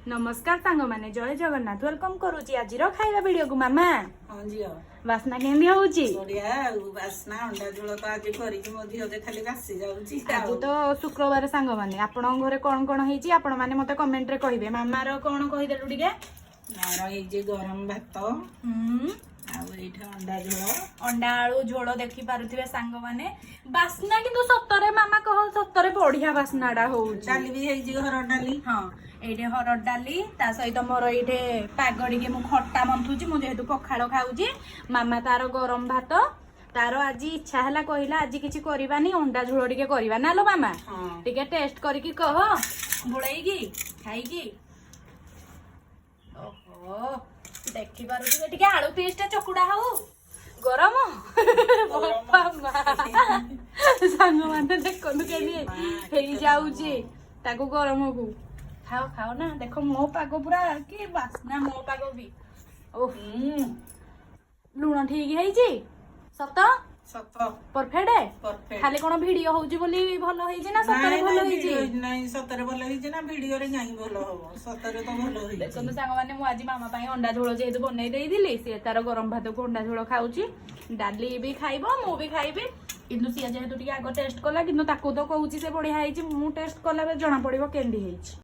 नमस्कार सांग माने जय जगन्नाथ वेलकम करूची आज खाଇବା वीडियो को मामा हाँ झील वासना केंदी होउची बढ़िया बास्ना अंडा झोल तो आज करिकी मो धियो जे खाली बासी जाउची आज तो शुक्रवार सांग माने आपण घरे कोन कोन हेची आपण माने मते कमेंट रे कहिबे मामा रो कोन कहि देलु टिके मार ए जे गरम भात आ एठा अंडा आलू झोल देखि पारुथिबे सांग माने बासना किंतु सत्तरे मामा कह सत्तरे बढ़िया बासनाडा होउची डाली भी हेई जे घर डाली हाँ एठे हरड़ डाली ता सहित मोर एठे पाग टिके मु खट्टा मंथुची मु जेहेतु पखाळ खाउची मामा तार गरम भात तार आज इच्छा हला कहिला आज किछि करबानी अंडा झोल टिके करबा ना लो मामा टिके टेस्ट करिकी कह बुळेईकी खाईकी ओहो देखि पारुती टिके आलू पीसटा चकुडा हो गरम सांग माने देखनु केनी हेई जाउची ताको गरम को खाओ खाओ ना देखो मो पाग पूरा कि बासना मो पाग भी ओह लुण ठीक है सत सत परफेक्ट परफेक्ट खाली कोन वीडियो होउची बोली भलो होईची ना सतरे भलो होईची नहीं सतरे भलो होईची ना वीडियो रे नहीं भलो हो सतरे तो भलो होईची देखो सांग माने मु आज मामा पई अंडा झोल जेहेतु बनै देई दिली से तार गरम भात को अंडा झोल खाउची डाली भी खाइबो मु भी खाइबी किंतु सिया जेहेतु टिके आगो टेस्ट कला किंतु ताकू तो कहूची से बढ़िया होईची मु टेस्ट कला बे जणा पड़िबो केंदी होईची